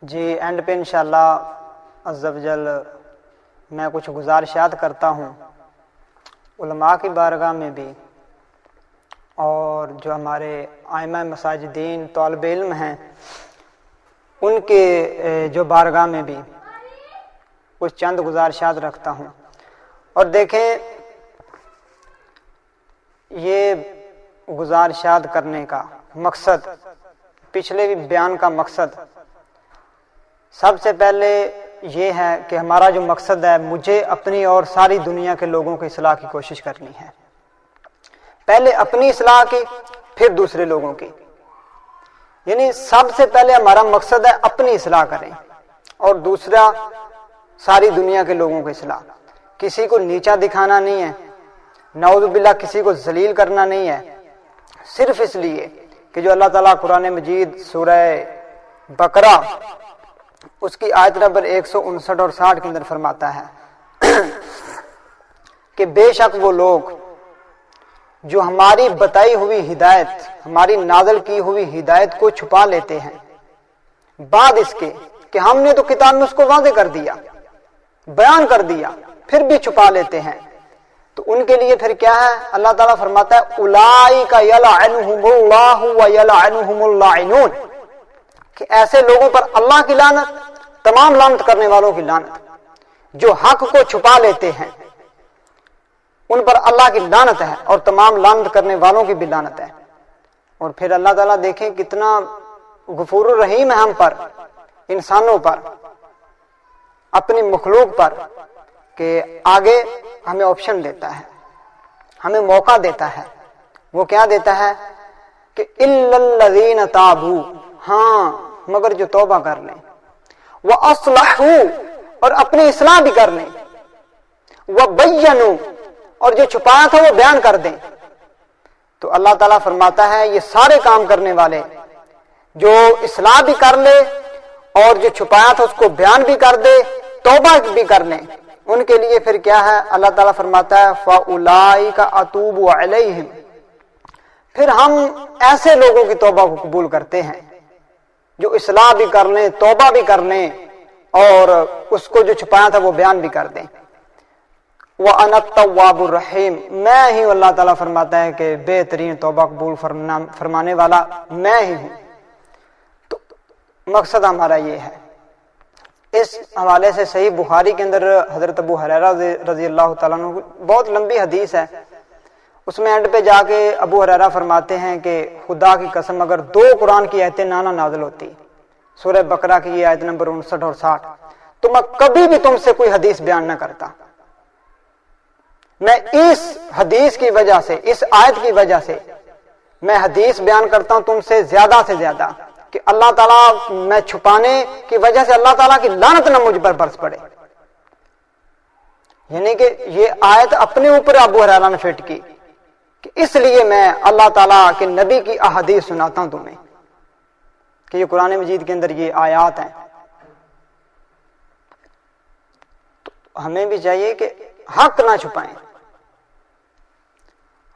جی and پہ انشاءاللہ عز و جل میں کچھ گزارشات کرتا ہوں علماء کی بارگاہ میں بھی، اور جو ہمارے ائمہ مساجدین طالب علم ہیں ان کے جو بارگاہ میں بھی کچھ چند گزارشات رکھتا ہوں۔ اور دیکھیں، یہ گزارشات کرنے کا مقصد، پچھلے بھی بیان کا مقصد سب سے پہلے یہ ہے کہ ہمارا جو مقصد ہے، مجھے اپنی اور ساری دنیا کے لوگوں کی اصلاح کی کوشش کرنی ہے۔ پہلے اپنی اصلاح کی، پھر دوسرے لوگوں کی، یعنی سب سے پہلے ہمارا مقصد ہے اپنی اصلاح کریں، اور دوسرا ساری دنیا کے لوگوں کی اصلاح۔ کسی کو نیچا دکھانا نہیں ہے، نعوذ باللہ کسی کو ذلیل کرنا نہیں ہے، صرف اس لیے کہ جو اللہ تعالیٰ قرآن مجید سورہ بقرہ اس کی آیت نمبر 159 اور 60 کے اندر فرماتا ہے کہ بے شک وہ لوگ جو ہماری بتائی ہوئی ہدایت، ہماری نازل کی ہوئی ہدایت کو چھپا لیتے ہیں بعد اس کے کہ ہم نے تو کتاب میں اس کو واضح کر دیا، بیان کر دیا، پھر بھی چھپا لیتے ہیں، تو ان کے لیے پھر کیا ہے؟ اللہ تعالیٰ فرماتا ہے اولئک یلعنہم اللہ ویلعنہم اللاعنون، کہ ایسے لوگوں پر اللہ کی لعنت، تمام لعنت کرنے والوں کی لعنت، جو حق کو چھپا لیتے ہیں ان پر اللہ کی لعنت ہے، اور تمام لعنت کرنے والوں کی بھی لعنت ہے۔ اور پھر اللہ تعالیٰ دیکھیں کتنا غفور الرحیم ہے ہم پر، انسانوں پر، اپنی مخلوق پر، کہ آگے ہمیں آپشن دیتا ہے، ہمیں موقع دیتا ہے۔ وہ کیا دیتا ہے کہ الا الذین تابوا، ہاں مگر جو توبہ کر لیں، واصلحوا، اور اپنی اصلاح بھی کر لیں، وبینوا، اور جو چھپایا تھا وہ بیان کر دیں۔ تو اللہ تعالیٰ فرماتا ہے یہ سارے کام کرنے والے، جو اصلاح بھی کر لے اور جو چھپایا تھا اس کو بیان بھی کر دے، توبہ بھی کر لیں، ان کے لیے پھر کیا ہے؟ اللہ تعالیٰ فرماتا ہے فَأُولَئِكَ أَتُوبُ عَلَيْهِمْ، پھر ہم ایسے لوگوں کی توبہ کو قبول کرتے ہیں جو اصلاح بھی کر لیں، توبہ بھی کر لیں، اور اس کو جو چھپایا تھا وہ بیان بھی کر دیں۔ وَأَنَا التَّوَّابُ الرَّحِيمُ، میں ہی، اللہ تعالیٰ فرماتا ہے کہ بہترین توبہ قبول فرمانے والا میں ہی ہوں۔ تو مقصد ہمارا یہ ہے۔ اس حوالے سے صحیح بخاری کے اندر حضرت ابو ہریرہ رضی اللہ تعالیٰ عنہ، بہت لمبی حدیث ہے، اس میں اینڈ پہ جا کے ابو ہریرہ فرماتے ہیں کہ خدا کی قسم اگر 2 قرآن کی آیتیں نہ نازل ہوتی، سورہ بقرہ کی یہ آیت نمبر 59 اور 60، تو میں کبھی بھی تم سے کوئی حدیث بیان نہ کرتا۔ میں اس حدیث کی وجہ سے، اس آیت کی وجہ سے میں حدیث بیان کرتا ہوں تم سے زیادہ کہ اللہ تعالیٰ، میں چھپانے کی وجہ سے اللہ تعالیٰ کی لعنت نہ مجھ پر برس پڑے۔ یعنی کہ یہ آیت اپنے اوپر ابو ہریرہ نے فٹ کی کہ اس لیے میں اللہ تعالیٰ کے نبی کی احادیث سناتا ہوں تمہیں، کہ یہ قرآن مجید کے اندر یہ آیات ہیں۔ تو ہمیں بھی چاہیے کہ حق نہ چھپائیں۔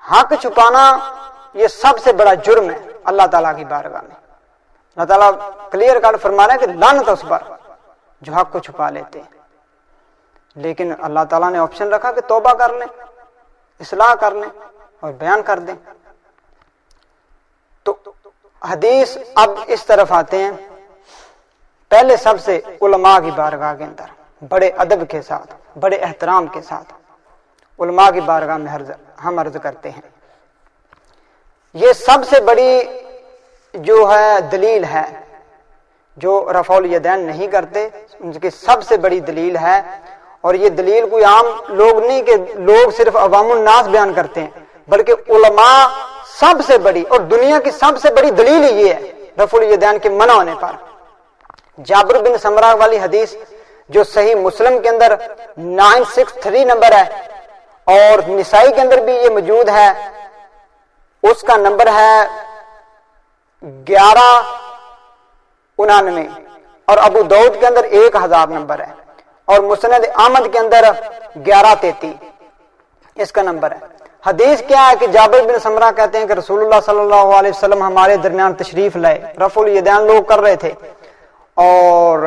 حق چھپانا یہ سب سے بڑا جرم ہے اللہ تعالیٰ کی بارگاہ میں۔ اللہ تعالیٰ کلیئر کٹ فرما رہا ہے کہ لعنت اس پر جو حق کو چھپا لیتے ہیں، لیکن اللہ تعالیٰ نے آپشن رکھا کہ توبہ کر لیں، اصلاح کر لیں اور بیان کر دیں۔ تو حدیث اب اس طرف آتے ہیں، پہلے سب سے علماء کی بارگاہ کے اندر بڑے ادب کے ساتھ، بڑے احترام کے ساتھ علماء کی بارگاہ میں ہم عرض کرتے ہیں۔ یہ سب سے بڑی جو ہے دلیل ہے، جو رفع الیدین نہیں کرتے، ان کی سب سے بڑی دلیل ہے، اور یہ دلیل کوئی عام لوگ نہیں کہ لوگ صرف عوام الناس بیان کرتے ہیں، بلکہ علماء سب سے بڑی اور دنیا کی سب سے بڑی دلیل ہی یہ ہے رفع الیدین کے منع ہونے پر۔ جابر بن سمرہ والی حدیث جو صحیح مسلم کے اندر 963 نمبر ہے، اور نسائی کے اندر بھی یہ موجود ہے، اس کا نمبر ہے 1199، اور ابو داؤد کے اندر 1000 نمبر ہے، اور مسند احمد کے اندر 1133 اس کا نمبر ہے۔ حدیث کیا ہے کہ جابر بن سمرہ کہتے ہیں کہ رسول اللہ صلی اللہ علیہ وسلم ہمارے درمیان تشریف لائے، رفع الیدین لوگ کر رہے تھے، اور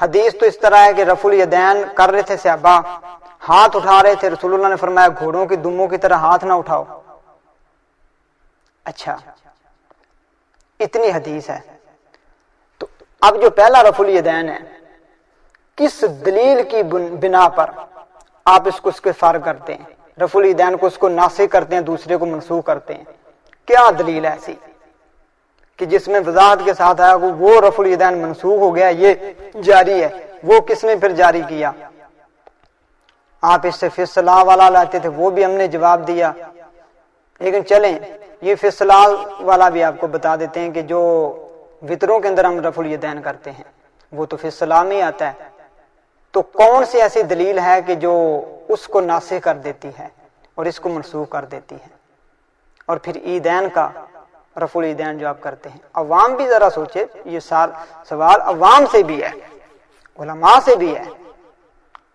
حدیث تو اس طرح ہے کہ رفع الیدین کر رہے تھے صحابہ، ہاتھ اٹھا رہے تھے، رسول اللہ نے فرمایا گھوڑوں کی دموں کی طرح ہاتھ نہ اٹھاؤ۔ اچھا، اتنی حدیث ہے۔ تو اب جو پہلا رفع الیدین ہے، کس دلیل کی بنا پر آپ اس کے فارغ کرتے ہیں، رفع الیدین کو اس کو ناسخ کرتے ہیں، دوسرے کو منسوخ کرتے ہیں؟ کیا دلیل ہے ایسی کہ جس میں وضاحت کے ساتھ آیا وہ رفع الیدین منسوخ ہو گیا، یہ جاری ہے؟ وہ کس نے پھر جاری کیا؟ آپ اس سے فی الصلاح والا لاتے تھے، وہ بھی ہم نے جواب دیا، لیکن چلیں یہ فی الصلاح والا بھی آپ کو بتا دیتے ہیں کہ جو وطروں کے اندر ہم رفع الیدین کرتے ہیں وہ تو فی الصلاح میں آتا ہے۔ تو کون سی ایسی دلیل ہے کہ جو اس کو ناسخ کر دیتی ہے اور اس کو منسوخ کر دیتی ہے؟ اور پھر عیدین کا رفع الیدین جو آپ کرتے ہیں، عوام بھی ذرا سوچے، یہ سوال عوام سے بھی ہے، علماء سے بھی ہے،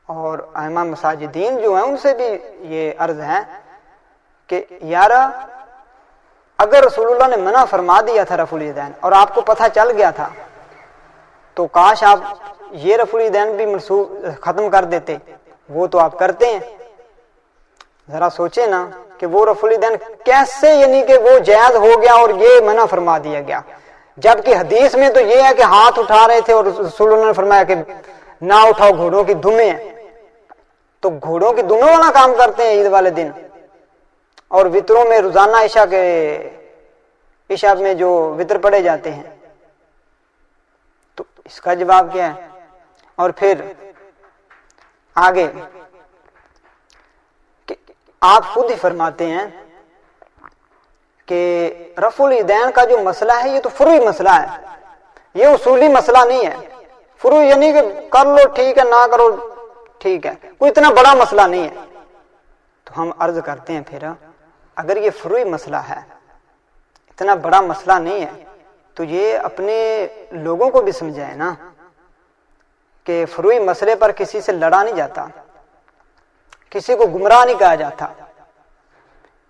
اور ائمہ مساجدین جو ہیں ان سے بھی یہ عرض ہے کہ یارا اگر رسول اللہ نے منع فرما دیا تھا رفع الیدین اور آپ کو پتہ چل گیا تھا تو کاش آپ یہ رفع الیدین بھی منسوخ ختم کر دیتے، وہ تو آپ کرتے ہیں۔ ذرا سوچے نا کہ وہ رفع الیدین کیسے، یعنی کہ وہ جائز ہو گیا اور یہ منع فرما دیا گیا، جبکہ حدیث میں تو یہ ہے کہ ہاتھ اٹھا رہے تھے اور رسول اللہ نے فرمایا کہ نہ اٹھاؤ، گھوڑوں کی دمیں ہیں۔ تو گھوڑوں کی دموں والا کام کرتے ہیں عید والے دن، اور وطروں میں روزانہ عشاء میں جو وطر پڑے جاتے ہیں، تو اس کا جواب کیا ہے؟ اور پھر آگے کہ آپ خود ہی فرماتے ہیں کہ رفع الیدین کا جو مسئلہ ہے یہ تو فروعی مسئلہ ہے، یہ اصولی مسئلہ نہیں ہے۔ فروعی یعنی کہ کر لو ٹھیک ہے، نہ کرو ٹھیک ہے، کوئی اتنا بڑا مسئلہ نہیں ہے۔ تو ہم عرض کرتے ہیں پھر اگر یہ فروعی مسئلہ ہے، اتنا بڑا مسئلہ نہیں ہے، تو یہ اپنے لوگوں کو بھی سمجھائے نا کہ فروعی مسئلے پر کسی سے لڑا نہیں جاتا، کسی کو گمراہ نہیں کہا جاتا،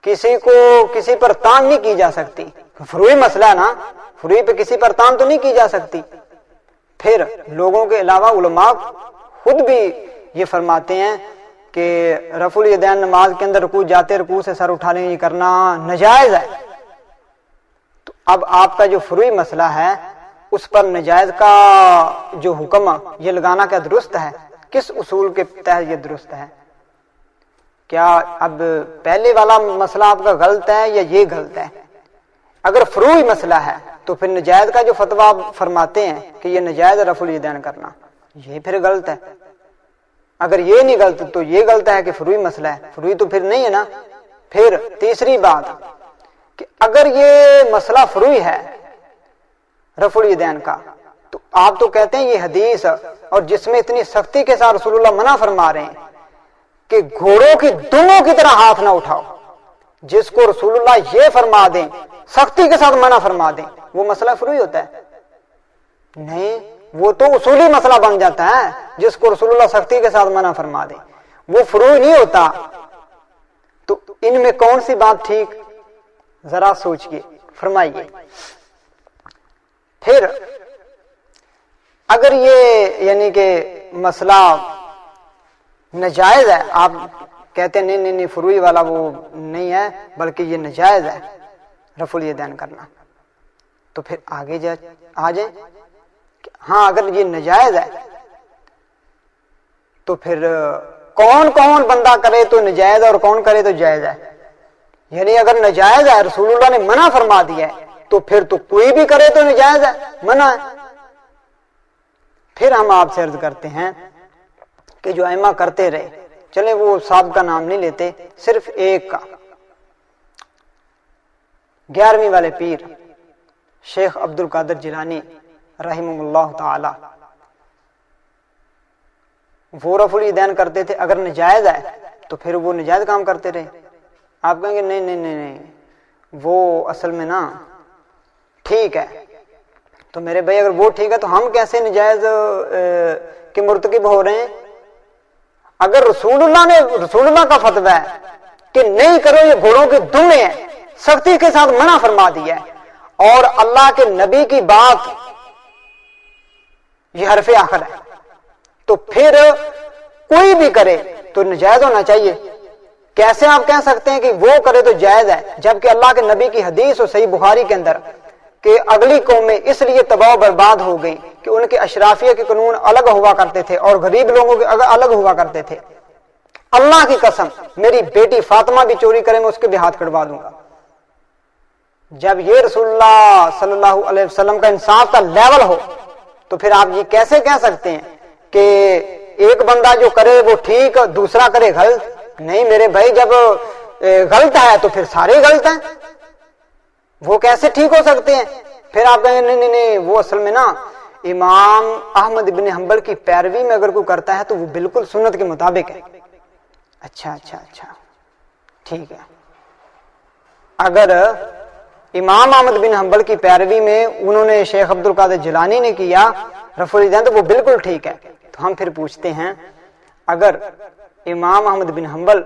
کسی پر تان نہیں کی جا سکتی۔ فروعی مسئلہ ہے نا، فروعی پہ کسی پر تان تو نہیں کی جا سکتی۔ پھر لوگوں کے علاوہ علماء خود بھی یہ فرماتے ہیں کہ رفع الیدین نماز کے اندر رکوع جاتے رکوع سے سر اٹھانے یہ کرنا ناجائز ہے۔ تو اب آپ کا جو فروعی مسئلہ ہے اس پر نجائز کا جو حکم یہ لگانا کیا درست ہے؟ کس اصول کے تحت یہ درست ہے؟ کیا اب پہلے والا مسئلہ آپ کا غلط ہے یا یہ غلط ہے؟ اگر فروعی مسئلہ ہے تو پھر نجائز کا جو فتویٰ فرماتے ہیں کہ یہ نجائز رفع الیدین کرنا، یہ پھر غلط ہے۔ اگر یہ نہیں غلط تو یہ غلط ہے کہ فروعی مسئلہ ہے، فروعی تو پھر نہیں ہے نا۔ پھر تیسری بات کہ اگر یہ مسئلہ فروعی ہے رفع الیدین کا، تو آپ تو کہتے ہیں یہ حدیث اور جس میں اتنی سختی کے ساتھ رسول اللہ منع فرما رہے ہیں کہ گھوڑوں کی دموں کی طرح ہاتھ نہ اٹھاؤ، جس کو رسول اللہ یہ فرما دیں، سختی کے ساتھ منع فرما دیں، وہ مسئلہ فروعی ہوتا ہے؟ نہیں، وہ تو اصولی مسئلہ بن جاتا ہے جس کو رسول اللہ سختی کے ساتھ منع فرما دیں، وہ فروعی نہیں ہوتا۔ تو ان میں کون سی بات ٹھیک؟ ذرا سوچئے، فرمائیے۔ پھر اگر یہ یعنی کہ مسئلہ نجائز ہے، آپ کہتے ہیں نہیں فروعی والا وہ نہیں ہے بلکہ یہ نجائز ہے رفع الیدین کرنا، تو پھر آگے آ جائیں کہ ہاں اگر یہ نجائز ہے تو پھر کون کون بندہ کرے تو نجائز ہے اور کون کرے تو جائز ہے؟ یعنی اگر نجائز ہے، رسول اللہ نے منع فرما دیا ہے، تو پھر تو کوئی بھی کرے تو نجائز ہے، منع ہے۔ پھر ہم آپ سے عرض کرتے ہیں کہ جو ائمہ کرتے رہے، چلے وہ صاحب کا نام نہیں لیتے، صرف ایک کا، 11ویں والے پیر شیخ عبد القادر جیلانی رحمہ اللہ تعالی، وہ رفع الیدین کرتے تھے۔ اگر نجائز ہے تو پھر وہ نجائز کام کرتے رہے۔ آپ کہیں گے نہیں وہ اصل میں نا ٹھیک ہے، تو میرے بھائی اگر وہ ٹھیک ہے تو ہم کیسے نجائز کے مرتکب ہو رہے ہیں؟ اگر رسول اللہ کا فتویٰ ہے کہ نہیں کرو، یہ گھوڑوں کی دمیں ہیں، سختی کے ساتھ منع فرما دیا ہے، اور اللہ کے نبی کی بات یہ حرف آخر ہے، تو پھر کوئی بھی کرے تو ناجائز ہونا چاہیے. کیسے آپ کہہ سکتے ہیں کہ وہ کرے تو جائز ہے، جبکہ اللہ کے نبی کی حدیث اور صحیح بخاری کے اندر کہ اگلی قومیں اس لیے تباہ و برباد ہو گئی کہ ان کے اشرافیہ کے قانون الگ ہوا کرتے تھے اور غریب لوگوں کے الگ ہوا کرتے تھے. اللہ کی قسم میری بیٹی فاطمہ بھی چوری کرے میں اس کے بھی ہاتھ کٹوا دوں گا. جب یہ رسول اللہ صلی اللہ علیہ وسلم کا انصاف کا لیول ہو تو پھر آپ یہ کیسے کہہ سکتے ہیں کہ ایک بندہ جو کرے وہ ٹھیک دوسرا کرے غلط؟ نہیں میرے بھائی، جب غلط ہے تو پھر سارے غلط ہیں. وہ کیسے ٹھیک ہو سکتے ہیں؟ پھر آپ کہیں نہیں نہیں نہیں، وہ اصل میں نا امام احمد بن حنبل کی پیروی میں اگر کوئی کرتا ہے تو وہ بالکل سنت کے مطابق ہے. اچھا ٹھیک ہے. اگر امام احمد بن حنبل کی پیروی میں انہوں نے شیخ عبد القادر جیلانی نے کیا رفع الیدین تو وہ بالکل ٹھیک ہے. تو ہم پھر پوچھتے ہیں اگر امام احمد بن حنبل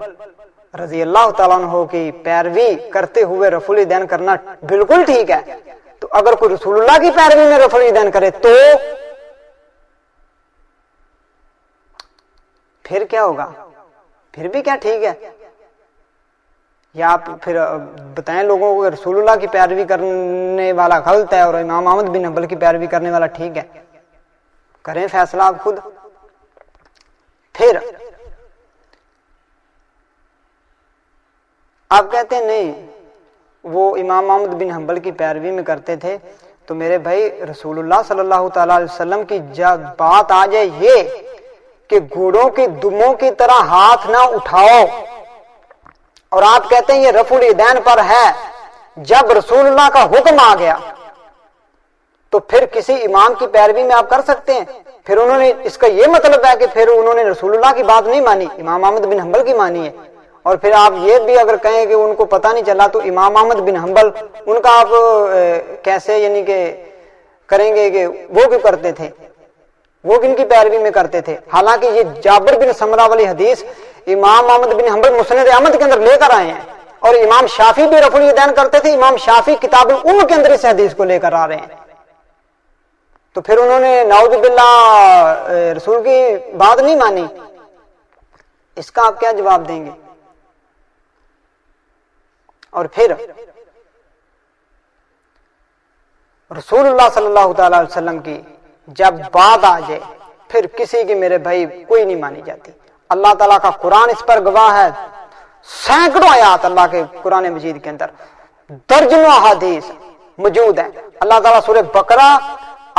رضی اللہ تعالیٰ عنہ کی پیروی کرتے ہوئے رفع الیدین کرنا بالکل ٹھیک ہے، تو اگر کوئی رسول اللہ کی پیروی میں رفع الیدین کرے تو پھر کیا ہوگا؟ پھر بھی کیا ٹھیک ہے؟ یا آپ پھر بتائیں لوگوں کو کہ رسول اللہ کی پیروی کرنے والا غلط ہے اور امام احمد بن حنبل کی پیروی کرنے والا ٹھیک ہے. کریں فیصلہ آپ خود. پھر آپ کہتے ہیں نہیں وہ امام احمد بن حنبل کی پیروی میں کرتے تھے، تو میرے بھائی رسول اللہ صلی اللہ تعالی علیہ وسلم کی جب بات آ جائے یہ کہ گھوڑوں کی دموں کی طرح ہاتھ نہ اٹھاؤ اور آپ کہتے ہیں یہ رفع الیدین پر ہے، جب رسول اللہ کا حکم آ گیا تو پھر کسی امام کی پیروی میں آپ کر سکتے ہیں؟ پھر انہوں نے اس کا یہ مطلب ہے کہ پھر انہوں نے رسول اللہ کی بات نہیں مانی، امام احمد بن حنبل کی مانی ہے. اور پھر آپ یہ بھی اگر کہیں کہ ان کو پتہ نہیں چلا تو امام احمد بن حنبل ان کا آپ کیسے یعنی کہ کریں گے کہ وہ بھی کرتے تھے، وہ کن کی پیروی میں کرتے تھے؟ حالانکہ یہ جابر بن سمرہ والی حدیث امام احمد بن حنبل مسند احمد کے اندر لے کر آئے ہیں، اور امام شافعی بھی رفع الیدین کرتے تھے. امام شافعی کتاب الام کے اندر اس حدیث کو لے کر آ رہے ہیں. تو پھر انہوں نے نعوذ باللہ رسول کی بات نہیں مانی. اس کا آپ کیا جواب دیں گے؟ اور پھر رسول اللہ صلی اللہ تعالی علیہ وسلم کی جب بات آ جائے پھر کسی کی میرے بھائی کوئی نہیں مانی جاتی. اللہ تعالیٰ کا قرآن اس پر گواہ ہے، سینکڑوں آیات اللہ کے قرآن مجید کے اندر درجنوں احادیث موجود ہیں. اللہ تعالیٰ سورہ بقرہ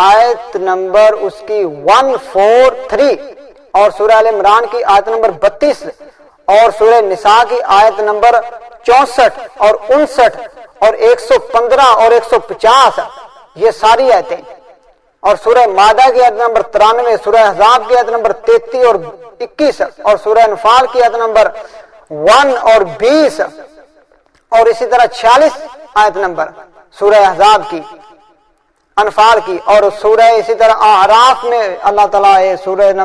آیت نمبر اس کی 143 اور سورہ ال عمران کی آیت نمبر 32 اور سورہ نساء کی آیت نمبر 64 اور 59 اور 115 اور 150 یہ ساری آیتیں، اور سورہ مائدہ کی آیت نمبر 93، سورہ احزاب کی آیت نمبر 33 اور 21 اور سورہ انفال کی آیت نمبر 1 اور 20 اور اسی طرح 46 آیت نمبر سورہ احزاب کی، انفال کی، اور سورہ اسی طرح اعراف میں اللہ تعالیٰ سورہ آیت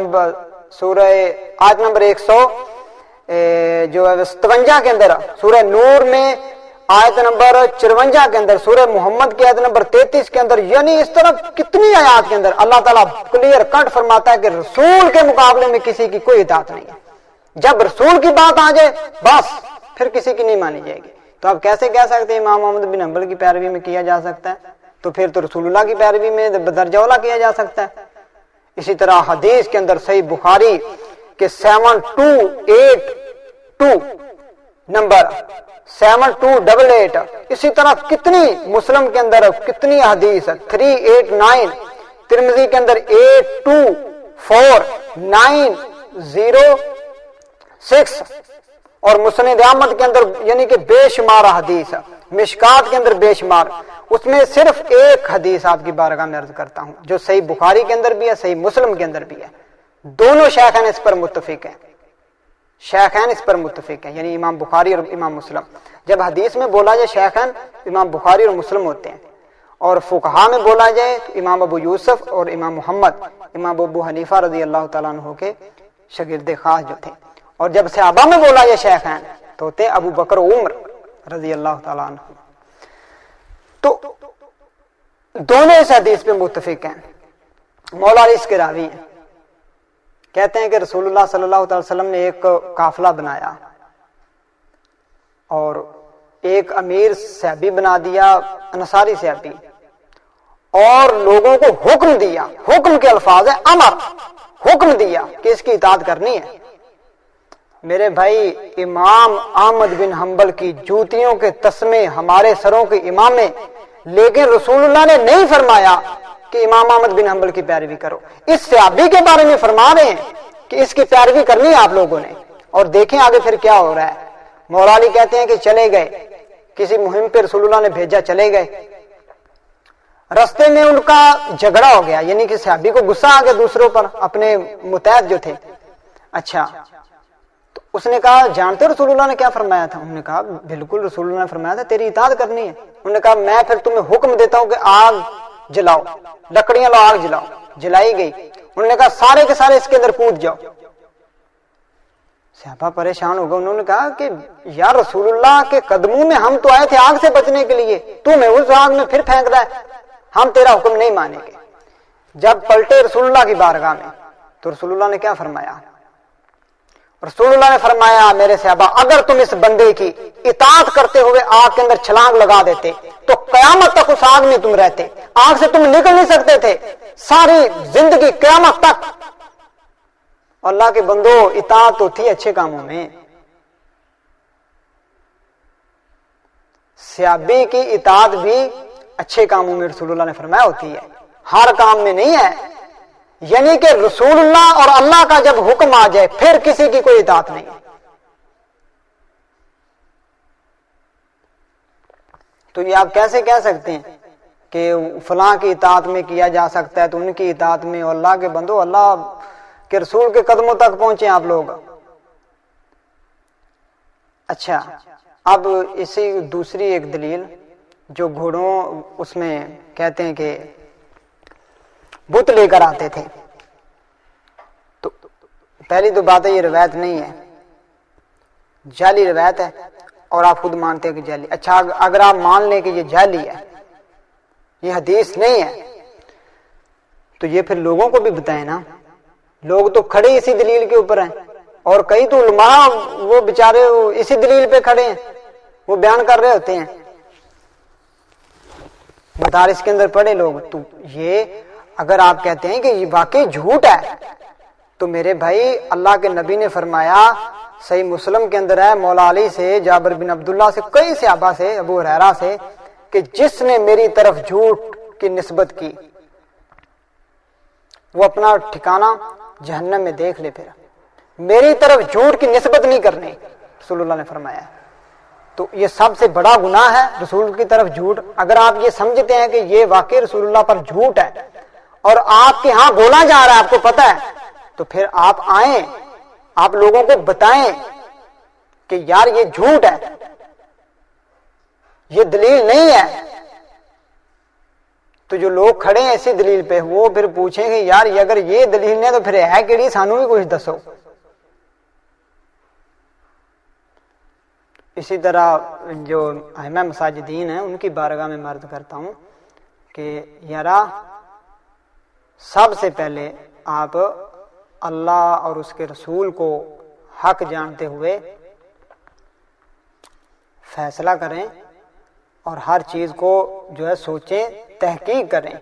نمبر 100 جو ہے 57 کے اندر، سورہ نور میں آیت نمبر 54 کے اندر، سورہ محمد کی آیت نمبر 33 کے اندر، یعنی اس طرح کتنی آیات کے اندر اللہ تعالیٰ کلیئر کٹ فرماتا ہے کہ رسول کے مقابلے میں کسی کی کوئی اطاعت نہیں ہے. جب رسول کی بات آ جائے بس پھر کسی کی نہیں مانی جائے گی. تو آپ کیسے کہہ سکتے ہیں امام احمد بن حنبل کی پیروی میں کیا جا سکتا ہے؟ تو پھر تو رسول اللہ کی پیروی میں بدرجہ اولا کیا جا سکتا ہے. اسی طرح حدیث کے اندر صحیح بخاری کہ 7282 نمبر 7288، اسی طرح کتنی مسلم کے اندر کتنی حدیث 389، ترمذی کے اندر 824906 اور مسند احمد کے اندر یعنی کہ بے شمار حدیث، مشکات کے اندر بے شمار. اس میں صرف ایک حدیث آپ کی بارگاہ میں عرض کرتا ہوں جو صحیح بخاری کے اندر بھی ہے، صحیح مسلم کے اندر بھی ہے. دونوں شیخین اس پر متفق ہیں، شیخین اس پر متفق ہیں، یعنی امام بخاری اور امام مسلم. جب حدیث میں بولا جائے شیخین امام بخاری اور مسلم ہوتے ہیں، اور فقہا میں بولا جائے تو امام ابو یوسف اور امام محمد امام ابو حنیفہ رضی اللہ تعالیٰ عنہ کے شاگرد خاص جو تھے. اور جب صحابہ میں بولا جائے شیخین تو ہوتے ہیں ابو بکر و عمر رضی اللہ تعالیٰ عنہ. تو دونوں اس حدیث پہ متفق ہیں. مولا علی اس کے راوی ہیں. کہتے ہیں کہ رسول اللہ صلی اللہ علیہ وسلم نے ایک قافلہ بنایا اور ایک امیر صحابی بنا دیا، انصاری صحابی، اور لوگوں کو حکم دیا، حکم کے الفاظ ہے امر، حکم دیا کہ اس کی اطاعت کرنی ہے۔ میرے بھائی، امام احمد بن حنبل کی جوتیوں کے تسمے ہمارے سروں کے امام ہیں، لیکن رسول اللہ نے نہیں فرمایا کہ امام احمد بن حنبل کی پیروی کرو۔ اس صحابی کے بارے میں فرما رہے ہیں کہ اس کی پیروی کرنی ہے آپ لوگوں نے، اور دیکھیں آگے پھر کیا ہو رہا ہے۔ مولا علی کہتے ہیں کہ چلے گئے، کسی مہم پہ رسول اللہ نے بھیجا، چلے گئے، رستے میں ان کا جھگڑا ہو گیا، یعنی کہ صحابی کو غصہ آ گیا دوسروں پر، اپنے متحد جو تھے۔ اچھا، تو اس نے کہا جانتے ہو رسول اللہ نے کیا فرمایا تھا؟ انہوں نے کہا بالکل، رسول اللہ نے فرمایا تھا تیری اطاعت کرنی ہے۔ انہوں نے کہا میں پھر تمہیں حکم دیتا ہوں کہ آگ جلاؤ، لکڑیاں لو، آگ جلاؤ۔ جلائی گئی۔ انہوں نے کہا سارے کے سارے اس کے اندر کود جاؤ۔ صحابہ پریشان ہو گئے، انہوں نے کہا کہ یا رسول اللہ کے قدموں میں ہم تو آئے تھے آگ سے بچنے کے لیے، تو ہمیں اس آگ میں پھر پھینک رہا ہے، ہم تیرا حکم نہیں مانیں گے۔ جب پلٹے رسول اللہ کی بارگاہ میں تو رسول اللہ نے کیا فرمایا؟ رسول اللہ نے فرمایا میرے صحابہ اگر تم اس بندے کی اطاعت کرتے ہوئے آگ کے اندر چھلانگ لگا دیتے تو قیامت تک اس آگ میں تم رہتے، آگ سے تم نکل نہیں سکتے تھے ساری زندگی قیامت تک۔ اللہ کے بندو، اطاعت تو تھی اچھے کاموں میں، صحابی کی اطاعت بھی اچھے کاموں میں رسول اللہ نے فرمایا ہوتی ہے، ہر کام میں نہیں ہے۔ یعنی کہ رسول اللہ اور اللہ کا جب حکم آ جائے پھر کسی کی کوئی اطاعت نہیں۔ تو یہ آپ کیسے کہہ سکتے ہیں کہ فلاں کی اطاعت میں کیا جا سکتا ہے تو ان کی اطاعت میں؟ اور اللہ کے بندو، اللہ کے رسول کے قدموں تک پہنچے آپ لوگ۔ اچھا، اب اسی دوسری ایک دلیل جو گھوڑوں اس میں کہتے ہیں کہ بت لے کر آتے تھے، تو پہلی تو بات ہے یہ روایت نہیں ہے، جعلی روایت ہے، اور آپ خود مانتے ہیں کہ جعلی۔ اچھا، اگر آپ مان لیں کہ یہ جعلی ہے، یہ حدیث نہیں ہے، تو یہ پھر لوگوں کو بھی بتائیں نا، لوگ تو کھڑے اسی دلیل کے اوپر ہیں، اور کئی تو علماء وہ بیچارے اسی دلیل پہ کھڑے ہیں، وہ بیان کر رہے ہوتے ہیں، مدارس کے اندر پڑھے لوگ۔ تو یہ اگر آپ کہتے ہیں کہ یہ واقعی جھوٹ ہے تو میرے بھائی، اللہ کے نبی نے فرمایا، صحیح مسلم کے اندر ہے، مولا علی سے، جابر بن عبداللہ سے، کئی صحابہ سے، ابو ہریرہ سے، کہ جس نے میری طرف جھوٹ کی نسبت کی وہ اپنا ٹھکانہ جہنم میں دیکھ لے۔ پھر میری طرف جھوٹ کی نسبت نہیں کرنی، رسول اللہ نے فرمایا۔ تو یہ سب سے بڑا گناہ ہے رسول کی طرف جھوٹ۔ اگر آپ یہ سمجھتے ہیں کہ یہ واقعی رسول اللہ پر جھوٹ ہے اور آپ کے ہاں بولا جا رہا ہے، آپ کو پتا ہے، تو پھر آپ آئیں، آپ لوگوں کو بتائیں کہ یار یہ جھوٹ ہے، یہ دلیل نہیں ہے۔ تو جو لوگ کھڑے ہیں اسی دلیل پہ وہ پھر پوچھیں گے یار یہ اگر یہ دلیل نہیں تو پھر ہے کیڑی، سانو بھی کچھ دسو۔ اسی طرح جو ائمہ مساجدین ہیں ان کی بارگاہ میں عرض کرتا ہوں کہ یارا سب سے پہلے آپ اللہ اور اس کے رسول کو حق جانتے ہوئے فیصلہ کریں اور ہر چیز کو جو ہے سوچیں، تحقیق کریں۔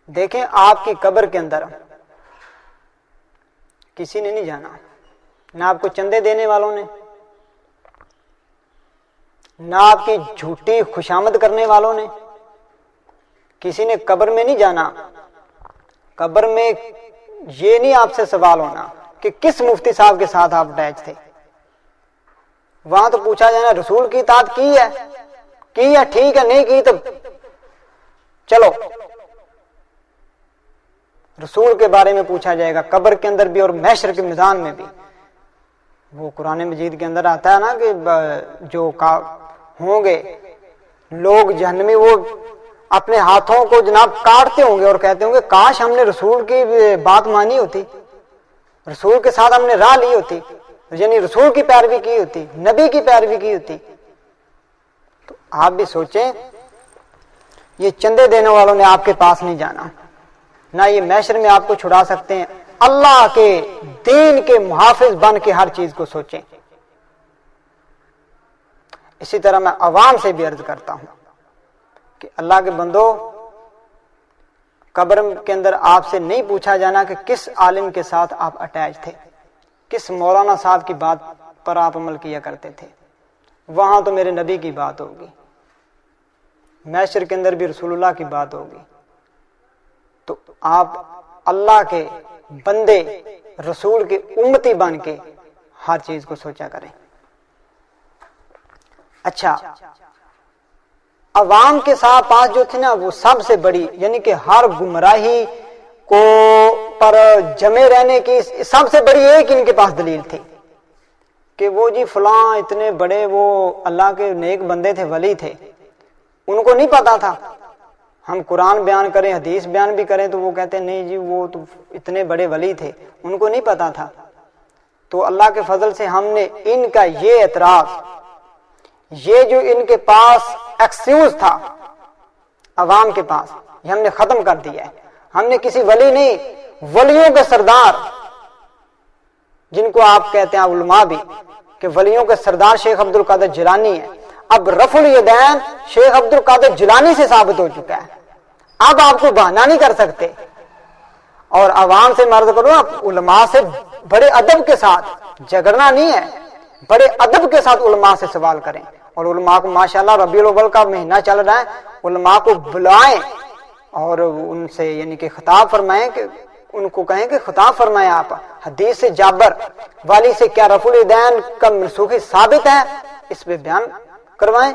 دیکھیں آپ کی قبر کے اندر کسی نے نہیں جانا، نہ آپ کو چندے دینے والوں نے، نہ آپ کی جھوٹی خوشامد کرنے والوں نے، کسی نے قبر میں نہیں جانا۔ قبر میں یہ نہیں آپ سے سوال ہونا کہ کس مفتی صاحب کے ساتھ آپ اٹیچ تھے، وہاں تو پوچھا جانا رسول کی اطاعت کی ہے ٹھیک ہے، نہیں کی تو چلو رسول کے بارے میں پوچھا جائے گا، قبر کے اندر بھی اور محشر کے میدان میں بھی۔ وہ قرآن مجید کے اندر آتا ہے نا کہ جو ہوں گے لوگ جہنمی، وہ اپنے ہاتھوں کو جناب کاٹتے ہوں گے اور کہتے ہوں گے کاش ہم نے رسول کی بات مانی ہوتی، رسول کے ساتھ ہم نے راہ لی ہوتی، یعنی رسول کی پیروی کی ہوتی، نبی کی پیروی کی ہوتی۔ تو آپ بھی سوچیں، یہ چندے دینے والوں نے آپ کے پاس نہیں جانا، نہ یہ محشر میں آپ کو چھڑا سکتے ہیں۔ اللہ کے دین کے محافظ بن کے ہر چیز کو سوچیں۔ اسی طرح میں عوام سے بھی عرض کرتا ہوں کہ اللہ کے بندو، قبر کے اندر آپ سے نہیں پوچھا جانا کہ کس عالم کے ساتھ آپ اٹیچ تھے، کس مولانا صاحب کی بات پر آپ عمل کیا کرتے تھے، وہاں تو میرے نبی کی بات ہوگی، محشر کے اندر بھی رسول اللہ کی بات ہوگی۔ تو آپ اللہ کے بندے، رسول کے امتی بن کے ہر چیز کو سوچا کریں۔ اچھا، عوام کے ساتھ پاس جو تھی نا، وہ سب سے بڑی، یعنی کہ ہر گمراہی کو پر جمے رہنے کی سب سے بڑی ایک ان کے پاس دلیل تھی کہ وہ جی فلاں اتنے بڑے وہ اللہ کے نیک بندے تھے، ولی تھے، ان کو نہیں پتا تھا۔ ہم قرآن بیان کریں، حدیث بیان بھی کریں تو وہ کہتے ہیں نہیں جی وہ تو اتنے بڑے ولی تھے، ان کو نہیں پتا تھا۔ تو اللہ کے فضل سے ہم نے ان کا یہ اعتراض، یہ جو ان کے پاس ایکسکیوز تھا عوام کے پاس، یہ ہم نے ختم کر دیا ہے۔ ہم نے کسی ولی نہیں، ولیوں کے سردار جن کو آپ کہتے ہیں علماء بھی کہ ولیوں کے سردار شیخ عبد القادر جیلانی ہے، اب رفع الیدین شیخ عبد القادر جیلانی سے ثابت ہو چکا ہے، اب آپ کو بہانہ نہیں کر سکتے۔ اور عوام سے مرض کرو، آپ علماء سے بڑے ادب کے ساتھ، جھگڑنا نہیں ہے، بڑے ادب کے ساتھ علماء سے سوال کریں۔ اور علماء کو ماشاءاللہ ربیع الاول کا مہینہ چل رہا ہے، علماء کو بلائیں اور ان سے یعنی کہ خطاب فرمائیں، کہ ان کو کہیں کہ خطاب فرمائیں آپ، حدیث سے جابر والی سے کیا رفع الیدین کا منسوخی ثابت ہے، اس پہ بیان کروائیں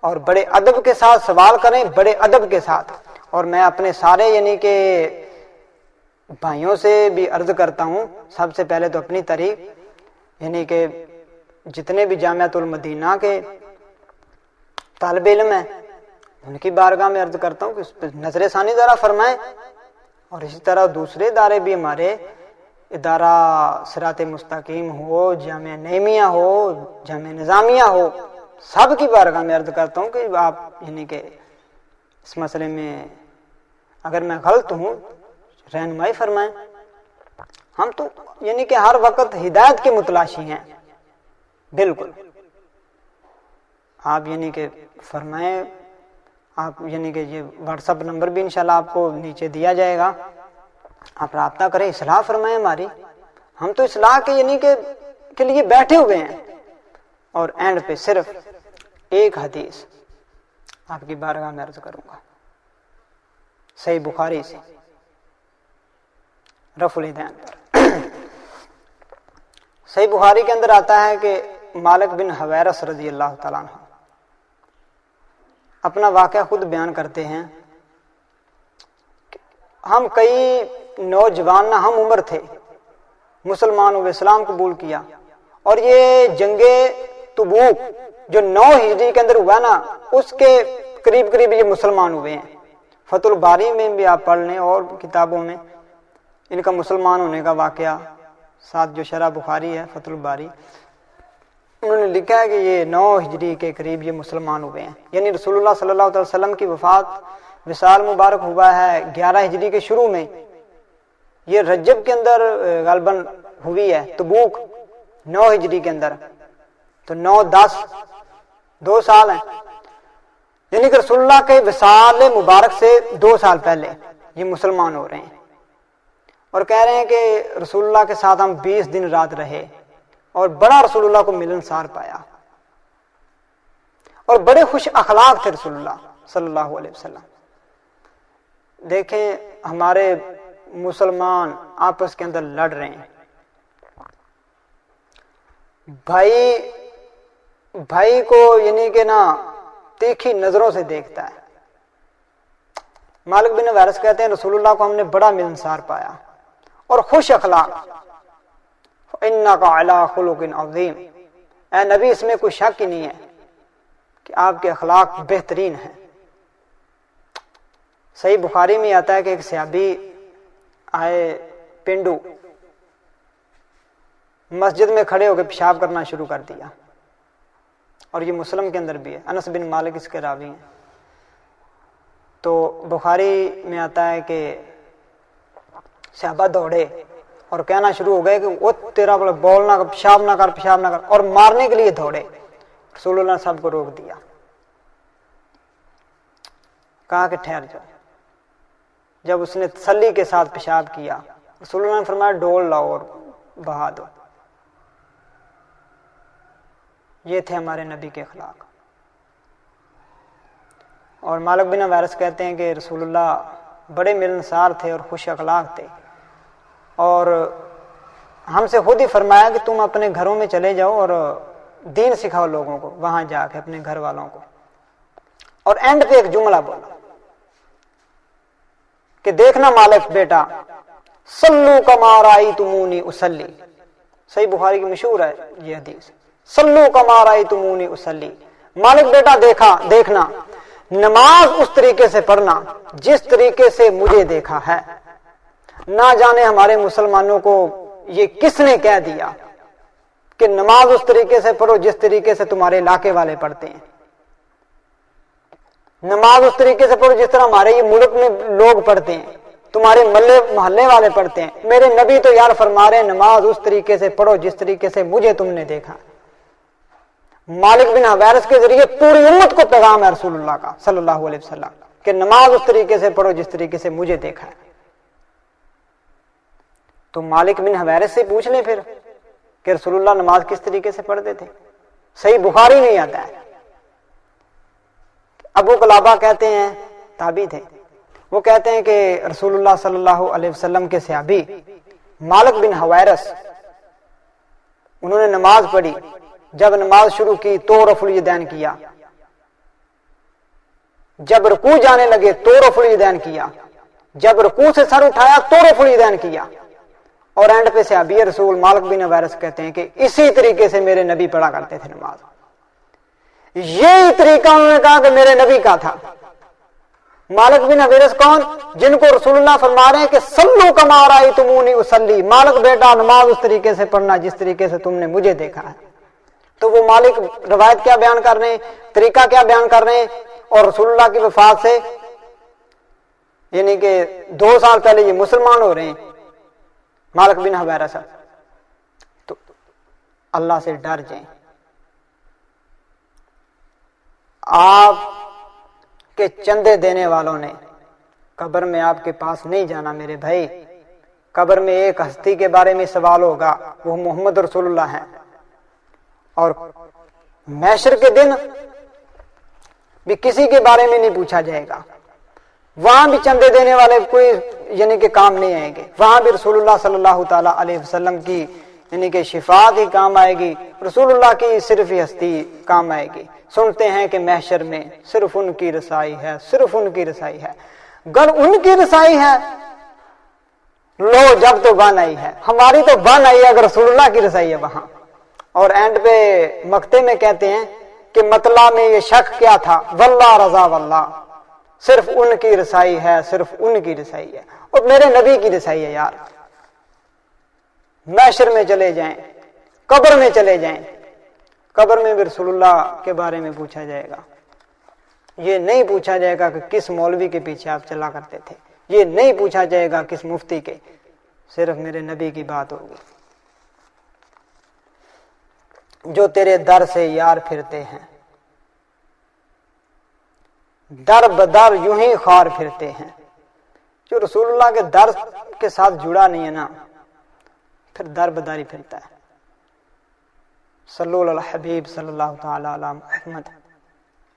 اور بڑے ادب کے ساتھ سوال کریں، بڑے ادب کے ساتھ۔ اور میں اپنے سارے یعنی کہ بھائیوں سے بھی عرض کرتا ہوں، سب سے پہلے تو اپنی طریق، یعنی کہ جتنے بھی جامعۃ المدینہ کے طالب علم ہیں ان کی بارگاہ میں عرض کرتا ہوں کہ اس پہ نظر ثانی ذرا فرمائیں۔ اور اسی طرح دوسرے ادارے بھی، ہمارے ادارہ صراط مستقیم ہو، جامعہ نعیمیہ ہو، جامعہ نظامیہ ہو، سب کی بارگاہ میں عرض کرتا ہوں کہ آپ یعنی کہ اس مسئلے میں اگر میں غلط ہوں رہنمائی فرمائیں۔ ہم تو یعنی کہ ہر وقت ہدایت کے متلاشی ہیں، بالکل۔ آپ یعنی کہ فرمائیں، آپ یعنی کہ یہ واٹس ایپ نمبر بھی انشاءاللہ آپ کو نیچے دیا جائے گا، آپ رابطہ کریں، اصلاح فرمائیں ہماری۔ ہم تو اصلاح کے یعنی کہ کے لیے بیٹھے ہوئے ہیں۔ اور اینڈ پہ صرف ایک حدیث آپ کی بارگاہ میں عرض کروں گا، صحیح بخاری سے رفع الیدین پر۔ صحیح بخاری کے اندر آتا ہے کہ مالک بن حویرث رضی اللہ تعالیٰ عنہ اپنا واقعہ خود بیان کرتے ہیں کہ ہم کئی نوجوان نہ ہم عمر تھے، مسلمان ہوئے، اسلام قبول کیا، اور یہ جنگ تبوک جو 9 ہجری کے اندر ہوا نا، اس کے قریب قریب یہ مسلمان ہوئے ہیں۔ فتح الباری میں بھی آپ پڑھ لیں اور کتابوں میں ان کا مسلمان ہونے کا واقعہ، ساتھ جو شرح بخاری ہے فتح الباری، انہوں نے لکھا ہے کہ یہ 9 ہجری کے قریب یہ مسلمان ہوئے ہیں، یعنی رسول اللہ صلی اللہ علیہ وسلم کی وفات وصال مبارک ہوا ہے 11 ہجری کے شروع میں، یہ رجب کے اندر غالباً ہوئی ہے تبوک 9 ہجری کے اندر، تو 9 10 2 سال ہیں، یعنی کہ رسول اللہ کے وصال مبارک سے 2 سال پہلے یہ مسلمان ہو رہے ہیں، اور کہہ رہے ہیں کہ رسول اللہ کے ساتھ ہم 20 دن رات رہے اور بڑا رسول اللہ کو ملنسار پایا، اور بڑے خوش اخلاق تھے رسول اللہ صلی اللہ علیہ وسلم۔ دیکھیں ہمارے مسلمان آپس کے اندر لڑ رہے ہیں، بھائی کو یعنی کہ نا تیکھی نظروں سے دیکھتا ہے۔ مالک بن حویرث کہتے ہیں رسول اللہ کو ہم نے بڑا ملنسار پایا اور خوش اخلاق۔ اِنَّكَ عَلَىٰ خُلُقٍ عَظِيمٍ، اے نبی اس میں کوئی شک ہی نہیں ہے کہ آپ کے اخلاق بہترین ہیں۔ صحیح بخاری میں آتا ہے کہ ایک صحابی آئے پنڈو، مسجد میں کھڑے ہو کے پیشاب کرنا شروع کر دیا، اور یہ مسلم کے اندر بھی ہے، انس بن مالک اس کے راوی ہیں۔ تو بخاری میں آتا ہے کہ صحابہ دوڑے اور کہنا شروع ہو گئے کہ وہ تیرا بولنا پیشاب نہ کر، پیشاب نہ کر، اور مارنے کے لیے دوڑے۔ رسول اللہ نے سب کو روک دیا، کہا کہ ٹھہر جاؤ۔ جب اس نے تسلی کے ساتھ پیشاب کیا، رسول اللہ نے فرمایا ڈول لاؤ اور بہا دو۔ یہ تھے ہمارے نبی کے اخلاق۔ اور مالک بن حویرث کہتے ہیں کہ رسول اللہ بڑے ملنسار تھے اور خوش اخلاق تھے، اور ہم سے خود ہی فرمایا کہ تم اپنے گھروں میں چلے جاؤ اور دین سکھاؤ لوگوں کو، وہاں جا کے اپنے گھر والوں کو۔ اور اینڈ پہ ایک جملہ بولا کہ دیکھنا مالک بیٹا، صلو کما رأیتمونی اصلی، صحیح بخاری کی مشہور ہے یہ حدیث، صلو کما رأیتمونی اصلی، مالک بیٹا دیکھنا نماز اس طریقے سے پڑھنا جس طریقے سے مجھے دیکھا ہے۔ نہ جانے ہمارے مسلمانوں کو یہ کس نے کہہ دیا کہ نماز اس طریقے سے پڑھو جس طریقے سے تمہارے علاقے والے پڑھتے ہیں، نماز اس طریقے سے پڑھو جس طرح ہمارے یہ ملک میں لوگ پڑھتے ہیں، تمہارے محلے والے پڑھتے ہیں۔ میرے نبی تو یار فرما رہے ہیں نماز اس طریقے سے پڑھو جس طریقے سے مجھے تم نے دیکھا۔ مالک بن حویرث کے ذریعے پوری امت کو پیغام ہے رسول اللہ کا صلی اللہ علیہ وسلم کہ نماز اس طریقے سے پڑھو جس طریقے سے مجھے دیکھا ہے۔ تو مالک بن حویرث سے پوچھ لیں پھر کہ رسول اللہ نماز کس طریقے سے پڑھتے تھے، صحیح بخاری نہیں آتا ہے۔ ابو قلابہ کہتے ہیں، تابعی تھے، وہ کہتے ہیں کہ رسول اللہ صلی اللہ علیہ وسلم کے صحابی مالک بن حویرث، انہوں نے نماز پڑھی، جب نماز شروع کی تو رفع الیدین کیا، جب رکوع جانے لگے تو رفع الیدین کیا، جب رکوع سے سر اٹھایا تو رفع الیدین کیا، اور اینڈ پہ صحابی رسول مالک بن حویرث کہتے ہیں کہ اسی طریقے سے میرے نبی پڑھا کرتے تھے نماز۔ یہی طریقہ انہوں نے کہا کہ میرے نبی کا تھا۔ مالک بن حویرث کون؟ جن کو رسول اللہ فرما رہے ہیں کہ صلو کما رأیتمونی اصلی، مالک بیٹا نماز اس طریقے سے پڑھنا جس طریقے سے تم نے مجھے دیکھا ہے۔ تو وہ مالک روایت کیا بیان کر رہے ہیں، طریقہ کیا بیان کر رہے ہیں، اور رسول اللہ کی وفات سے یعنی کہ 2 سال پہلے یہ مسلمان ہو رہے ہیں مالک بن حویرث۔ تو اللہ سے ڈر جائیں۔ آپ کے چندے دینے والوں نے قبر میں آپ کے پاس نہیں جانا میرے بھائی۔ قبر میں ایک ہستی کے بارے میں سوال ہوگا، وہ محمد رسول اللہ ہے، اور محشر کے دن بھی کسی کے بارے میں نہیں پوچھا جائے گا۔ وہاں بھی چندے دینے والے کوئی یعنی کہ کام نہیں آئیں گے، وہاں بھی رسول اللہ صلی اللہ تعالی علیہ وسلم کی یعنی کہ شفاعت ہی کام آئے گی، رسول اللہ کی صرف ہی ہستی کام آئے گی۔ سنتے ہیں کہ محشر میں صرف ان کی رسائی ہے، صرف ان کی رسائی ہے۔ گر ان کی رسائی ہے لو جب تو بن آئی ہے، ہماری تو بن آئی ہے اگر رسول اللہ کی رسائی ہے وہاں۔ اور اینڈ پہ مقطع میں کہتے ہیں کہ مطلع میں یہ شک کیا تھا، واللہ رضا واللہ، صرف ان کی رسائی ہے، صرف ان کی رسائی ہے، اور میرے نبی کی رسائی ہے یار۔ محشر میں چلے جائیں، قبر میں چلے جائیں، قبر میں بھی رسول اللہ کے بارے میں پوچھا جائے گا۔ یہ نہیں پوچھا جائے گا کہ کس مولوی کے پیچھے آپ چلا کرتے تھے، یہ نہیں پوچھا جائے گا کس مفتی کے، صرف میرے نبی کی بات ہوگی۔ جو تیرے در سے یار پھرتے ہیں، در بدر یوں ہی خوار پھرتے ہیں۔ جو رسول اللہ کے در کے ساتھ جڑا نہیں ہے نا، پھر در بدر ہی پھرتا ہے۔ صلو علی الحبیب صلی اللہ تعالی علی محمد۔